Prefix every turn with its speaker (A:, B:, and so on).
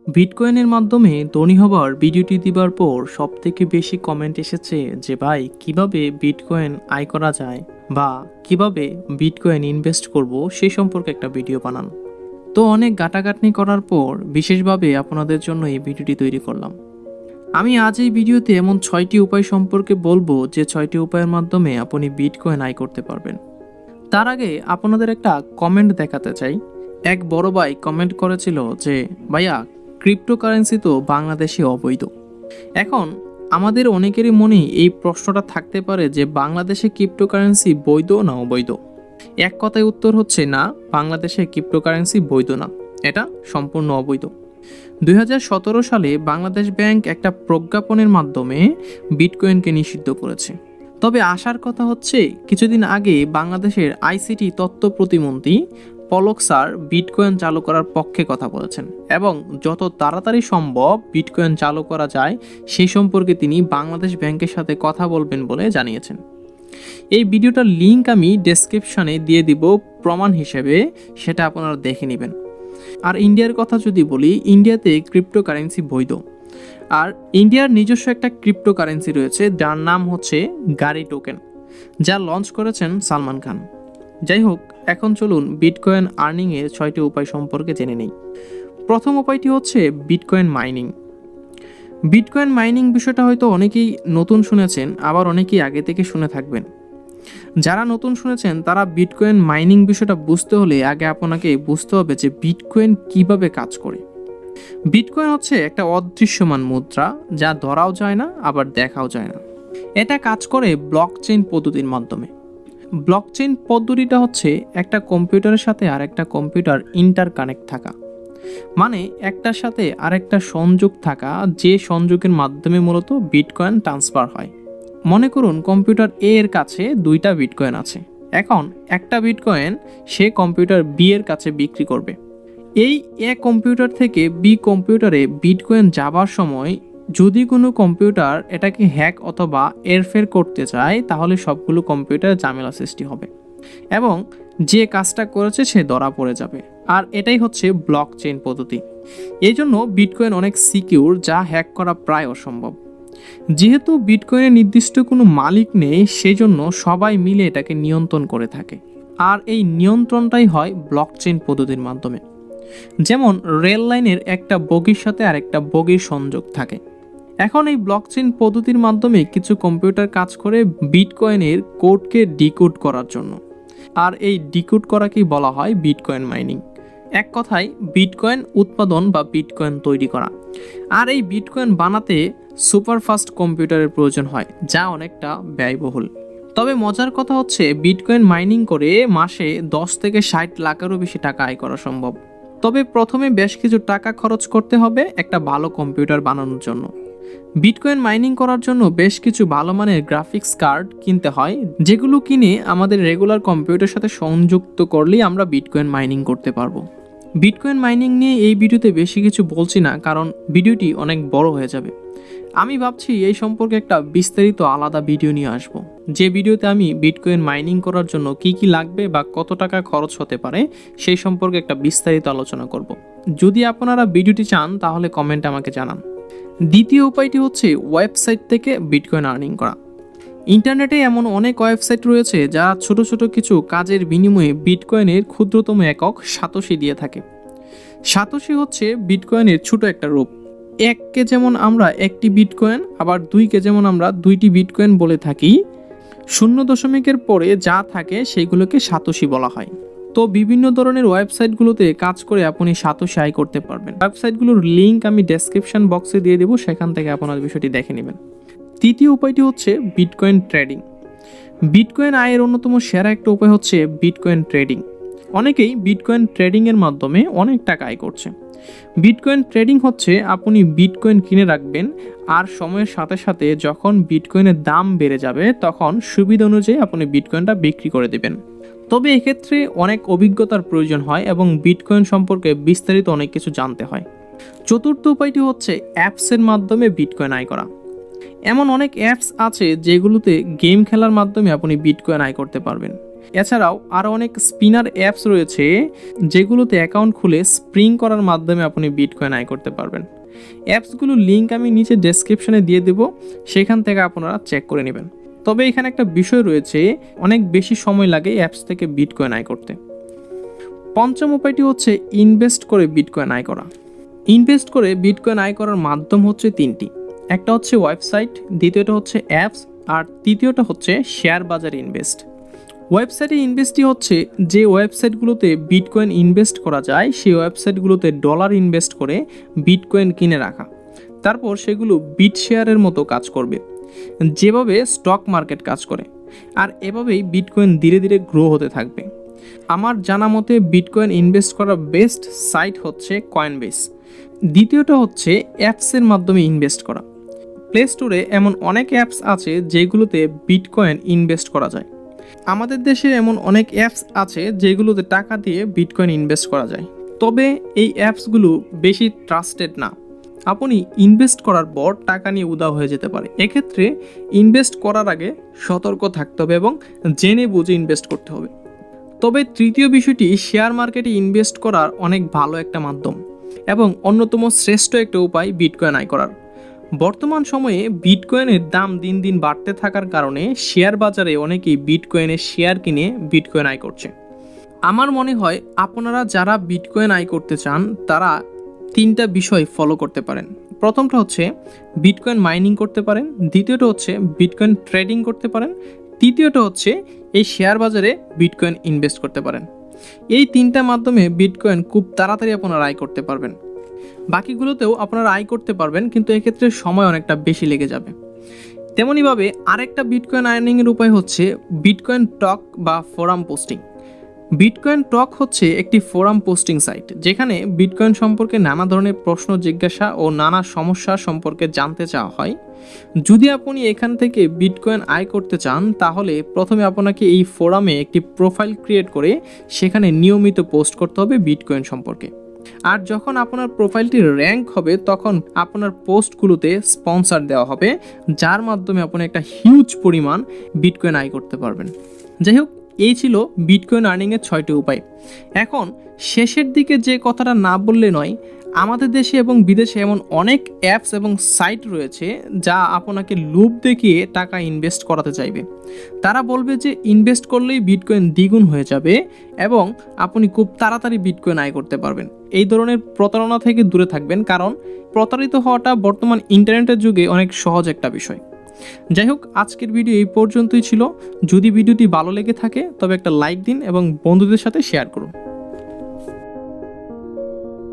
A: বিটকয়েনের মাধ্যমে ধনী হবার ভিডিওটি দিবার পর সবথেকে বেশি কমেন্ট এসেছে যে ভাই কিভাবে বিটকয়েন আয় করা যায় বা কিভাবে বিটকয়েন ইনভেস্ট করব সেই সম্পর্কে একটা ভিডিও বানান। তো অনেক গাটাগাটনি করার পর বিশেষভাবে আপনাদের জন্য এই ভিডিওটি তৈরি করলাম। আমি আজ এই ভিডিওতে এমন 6টি উপায় সম্পর্কে বলবো যে 6টি উপায়ের মাধ্যমে আপনি বিটকয়েন আয় করতে পারবেন। তার আগে আপনাদের একটা কমেন্ট দেখাতে চাই। এক বড় ভাই কমেন্ট করেছিল যে ভাইয়া ক্রিপ্টোকারেন্সি তো বাংলাদেশে অবৈধ। এখন আমাদের অনেকেরই মনে এই প্রশ্নটা থাকতে পারে যে বাংলাদেশে ক্রিপ্টোকারেন্সি বৈধ না অবৈধ। এক কথায় উত্তর হচ্ছে না, বাংলাদেশে ক্রিপ্টোকারেন্সি বৈধ না, এটা সম্পূর্ণ অবৈধ। 2017 সালে বাংলাদেশ ব্যাংক একটা প্রজ্ঞাপনের মাধ্যমে বিটকয়েনকে নিষিদ্ধ করেছে। তবে আসার কথা হচ্ছে কিছুদিন আগে বাংলাদেশের আইসিটি তথ্য প্রতিমন্ত্রী পলক স্যার বিটকয়েন চালু করার পক্ষে কথা বলেছেন এবং যত তাড়াতাড়ি সম্ভব বিটকয়েন চালু করা যায় সেই সম্পর্কে তিনি বাংলাদেশ ব্যাংকের সাথে কথা বলবেন বলে জানিয়েছেন। এই ভিডিওটার লিংক আমি ডেসক্রিপশনে দিয়ে দিব প্রমাণ হিসেবে, সেটা আপনারা দেখে নেবেন। আর ইন্ডিয়ার কথা যদি বলি, ইন্ডিয়াতে ক্রিপ্টোকারেন্সি বৈধ। আর ইন্ডিয়ার নিজস্ব একটা ক্রিপ্টোকারেন্সি রয়েছে যার নাম হচ্ছে গাড়ি টোকেন, যা লঞ্চ করেছেন সালমান খান। যাই হোক, এখন চলুন বিটকয়েন আর্নিংয়ের 6টি উপায় সম্পর্কে জেনে নেই। প্রথম উপায়টি হচ্ছে বিটকয়েন মাইনিং। বিটকয়েন মাইনিং বিষয়টা হয়তো অনেকেই নতুন শুনেছেন, আবার অনেকেই আগে থেকে শুনে থাকবেন। যারা নতুন শুনেছেন তারা বিটকয়েন মাইনিং বিষয়টা বুঝতে হলে আগে আপনাকে বুঝতে হবে যে বিটকয়েন কিভাবে কাজ করে। বিটকয়েন হচ্ছে একটা অদৃশ্যমান মুদ্রা, যা ধরাও যায় না আবার দেখাও যায় না। এটা কাজ করে ব্লকচেইন পদ্ধতির মাধ্যমে। ব্লকচেইন পদ্ধতিটা হচ্ছে একটা কম্পিউটারের সাথে আরেকটা কম্পিউটার ইন্টারকানেক্ট থাকা, মানে একটার সাথে আরেকটা সংযোগ থাকা, যে সংযোগের মাধ্যমে মূলত বিটকয়েন ট্রান্সফার হয়। মনে করুন কম্পিউটার এ এর কাছে 2টা বিটকয়েন আছে। এখন একটা বিটকয়েন সে কম্পিউটার বি এর কাছে বিক্রি করবে। এই এ কম্পিউটার থেকে বি কম্পিউটারে বিটকয়েন যাবার সময় যদি কোনো কম্পিউটার এটাকে হ্যাক অথবা এরফের করতে চায় তাহলে সবগুলো কম্পিউটার ঝামেলা সৃষ্টি হবে এবং যে কাজটা করেছে সে ধরা পড়ে যাবে। আর এটাই হচ্ছে ব্লকচেইন পদ্ধতি। এই জন্য বিটকয়েন অনেক সিকিউর, যা হ্যাক করা প্রায় অসম্ভব। যেহেতু বিটকয়েনের নির্দিষ্ট কোনো মালিক নেই, সেই জন্য সবাই মিলে এটাকে নিয়ন্ত্রণ করে থাকে। আর এই নিয়ন্ত্রণটাই হয় ব্লকচেইন পদ্ধতির মাধ্যমে। যেমন রেল লাইনের একটা বগির সাথে আরেকটা বগির সংযোগ থাকে। এখন এই ব্লকচেইন পদ্ধতির মাধ্যমে কিছু কম্পিউটার কাজ করে বিটকয়েনের কোডকে ডিকোড করার জন্য। আর এই ডিকোড করাকেই বলা হয় বিটকয়েন মাইনিং। এক কথায় বিটকয়েন উৎপাদন বা বিটকয়েন তৈরি করা। আর এই বিটকয়েন বানাতে সুপারফাস্ট কম্পিউটারের প্রয়োজন হয়, যা অনেকটা ব্যয়বহুল। তবে মজার কথা হচ্ছে বিটকয়েন মাইনিং করে মাসে 10 থেকে 60 লাখেরও বেশি টাকা আয় করা সম্ভব। তবে প্রথমে বেশ কিছু টাকা খরচ করতে হবে একটা ভালো কম্পিউটার বানানোর জন্য। বিটকয়েন মাইনিং করার জন্য বেশ কিছু ভালো মানের গ্রাফিক্স কার্ড কিনতে হয়, যেগুলো কিনে আমাদের রেগুলার কম্পিউটারের সাথে সংযুক্ত করলেই আমরা বিটকয়েন মাইনিং করতে পারবো। বিটকয়েন মাইনিং নিয়ে এই ভিডিওতে বেশি কিছু বলছি না, কারণ ভিডিওটি অনেক বড় হয়ে যাবে। আমি ভাবছি এই সম্পর্কে একটা বিস্তারিত আলাদা ভিডিও নিয়ে আসব, যে ভিডিওতে আমি বিটকয়েন মাইনিং করার জন্য কি কি লাগবে বা কত টাকা খরচ হতে পারে সেই সম্পর্কে একটা বিস্তারিত আলোচনা করব। যদি আপনারা ভিডিওটি চান তাহলে কমেন্টে আমাকে জানান। দ্বিতীয় উপায়টি হচ্ছে ওয়েবসাইট থেকে বিটকয়েন আর্নিং করা। ইন্টারনেটে এমন অনেক ওয়েবসাইট রয়েছে যারা ছোট ছোট কিছু কাজের বিনিময়ে বিটকয়েনের ক্ষুদ্রতম একক সাতোশি দিয়ে থাকে। সাতোশি হচ্ছে বিটকয়েনের ছোট একটা রূপ। 1কে যেমন আমরা একটি বিটকয়েন, আবার 2কে যেমন আমরা 2টি বিটকয়েন বলে থাকি, 0.এর পরে যা থাকে সেইগুলোকে সাতোশি বলা হয়। তো বিভিন্ন ধরনের ওয়েবসাইটগুলোতে কাজ করে আপনি সাতোশি আয় করতে পারবেন। ওয়েবসাইটগুলোর লিঙ্ক আমি ডেসক্রিপশন বক্সে দিয়ে দেবো, সেখান থেকে আপনার বিষয়টি দেখে নেবেন। তৃতীয় উপায়টি হচ্ছে বিটকয়েন ট্রেডিং। বিটকয়েন আয়ের অন্যতম সেরা একটা উপায় হচ্ছে বিটকয়েন ট্রেডিং। অনেকেই বিটকয়েন ট্রেডিংয়ের মাধ্যমে অনেক টাকা আয় করছে। বিটকয়েন ট্রেডিং হচ্ছে আপনি বিটকয়েন কিনে রাখবেন আর সময়ের সাথে সাথে যখন বিটকয়েনের দাম বেড়ে যাবে তখন সুবিধা অনুযায়ী আপনি বিটকয়েনটা বিক্রি করে দেবেন। তবে এক্ষেত্রে অনেক অভিজ্ঞতার প্রয়োজন হয় এবং বিটকয়েন সম্পর্কে বিস্তারিত অনেক কিছু জানতে হয়। চতুর্থ উপায়টি হচ্ছে অ্যাপসের মাধ্যমে বিটকয়েন আয় করা। এমন অনেক অ্যাপস আছে যেগুলোতে গেম খেলার মাধ্যমে আপনি বিটকয়েন আয় করতে পারবেন। এছাড়াও আরও অনেক স্পিনার অ্যাপস রয়েছে যেগুলোতে অ্যাকাউন্ট খুলে স্প্রিং করার মাধ্যমে আপনি বিটকয়েন আয় করতে পারবেন। অ্যাপসগুলোর লিঙ্ক আমি নিচে ডেসক্রিপশনে দিয়ে দেব, সেখান থেকে আপনারা চেক করে নেবেন। তবে এখানে একটা বিষয় রয়েছে, অনেক বেশি সময় লাগে অ্যাপস থেকে বিটকয়েন আয় করতে। পঞ্চম উপায়টি হচ্ছে ইনভেস্ট করে বিটকয়েন আয় করা। ইনভেস্ট করে বিটকয়েন আয় করার মাধ্যম হচ্ছে তিনটি। একটা হচ্ছে ওয়েবসাইট, দ্বিতীয়টা হচ্ছে অ্যাপস, আর তৃতীয়টা হচ্ছে শেয়ার বাজারে ইনভেস্ট। ওয়েবসাইটে ইনভেস্টই হচ্ছে যে ওয়েবসাইটগুলোতে বিটকয়েন ইনভেস্ট করা যায় সেই ওয়েবসাইটগুলোতে ডলার ইনভেস্ট করে বিটকয়েন কিনে রাখা, তারপর সেগুলো বিট শেয়ারের মতো কাজ করবে, যেভাবে স্টক মার্কেট কাজ করে। আর এভাবেই বিটকয়েন ধীরে ধীরে গ্রো হতে থাকবে। আমার জানা মতে বিটকয়েন ইনভেস্ট করার বেস্ট সাইট হচ্ছে কয়েনবেস। দ্বিতীয়টা হচ্ছে অ্যাপসের মাধ্যমে ইনভেস্ট করা। প্লে স্টোরে এমন অনেক অ্যাপস আছে যেগুলোতে বিটকয়েন ইনভেস্ট করা যায়। আমাদের দেশে এমন অনেক অ্যাপস আছে যেগুলোতে টাকা দিয়ে বিটকয়েন ইনভেস্ট করা যায়, তবে এই অ্যাপসগুলো বেশি ট্রাস্টেড না। আপনি ইনভেস্ট করার পর টাকা নিয়ে উধাও হয়ে যেতে পারে। এক্ষেত্রে ইনভেস্ট করার আগে সতর্ক থাকতে হবে এবং জেনে বুঝে ইনভেস্ট করতে হবে। তবে তৃতীয় বিষয়টি, শেয়ার মার্কেটে ইনভেস্ট করার অনেক ভালো একটা মাধ্যম এবং অন্যতম শ্রেষ্ঠ একটা উপায় বিটকয়েন আয় করার। বর্তমান সময়ে বিটকয়েনের দাম দিন দিন বাড়তে থাকার কারণে শেয়ার বাজারে অনেকেই বিটকয়েনের শেয়ার কিনে বিটকয়েন আয় করছে। আমার মনে হয় আপনারা যারা বিটকয়েন আয় করতে চান তারা তিনটা বিষয় ফলো করতে পারেন। প্রথমটা হচ্ছে বিটকয়েন মাইনিং করতে পারেন, দ্বিতীয়টা হচ্ছে বিটকয়েন ট্রেডিং করতে পারেন, তৃতীয়টা হচ্ছে এই শেয়ার বাজারে বিটকয়েন ইনভেস্ট করতে পারেন। এই তিনটা মাধ্যমে বিটকয়েন খুব তাড়াতাড়ি আপনারা আয় করতে পারবেন। বাকিগুলোতেও আপনারা আয় করতে পারবেন, কিন্তু এক্ষেত্রে সময় অনেকটা বেশি লেগে যাবে। তেমনইভাবে আরেকটা বিটকয়েন আর্নিংয়ের উপায় হচ্ছে বিটকয়েন টক বা ফোরাম পোস্টিং। বিটকয়েন টক হচ্ছে একটি ফোরাম পোস্টিং সাইট, যেখানে বিটকয়েন সম্পর্কে নানা ধরনের প্রশ্ন জিজ্ঞাসা ও নানা সমস্যা সম্পর্কে জানতে চাওয়া হয়। যদি আপনি এখান থেকে বিটকয়েন আয় করতে চান তাহলে প্রথমে আপনাকে এই ফোরামে একটি প্রোফাইল ক্রিয়েট করে সেখানে নিয়মিত পোস্ট করতে হবে বিটকয়েন সম্পর্কে। আর যখন আপনার প্রোফাইলটি র্যাঙ্ক হবে তখন আপনার পোস্টগুলোতে স্পন্সর দেওয়া হবে, যার মাধ্যমে আপনি একটা হিউজ পরিমাণ বিটকয়েন আয় করতে পারবেন। যাই হোক, এই ছিল বিটকয়েন আর্নিংয়ের 6টি উপায়। এখন শেষের দিকে যে কথাটা না বললে নয়, আমাদের দেশে এবং বিদেশে এমন অনেক অ্যাপস এবং সাইট রয়েছে যা আপনাকে লোভ দেখিয়ে টাকা ইনভেস্ট করাতে চাইবে। তারা বলবে যে ইনভেস্ট করলেই বিটকয়েন দ্বিগুণ হয়ে যাবে এবং আপনি খুব তাড়াতাড়ি বিটকয়েন আয় করতে পারবেন। এই ধরনের প্রতারণা থেকে দূরে থাকবেন, কারণ প্রতারিত হওয়াটা বর্তমান ইন্টারনেটের যুগে অনেক সহজ একটা বিষয়। যাই হোক, আজকের ভিডিও এই পর্যন্তই ছিল। যদি ভিডিওটি ভালো লেগে থাকে তবে একটা লাইক দিন এবং বন্ধুদের সাথে শেয়ার করুন।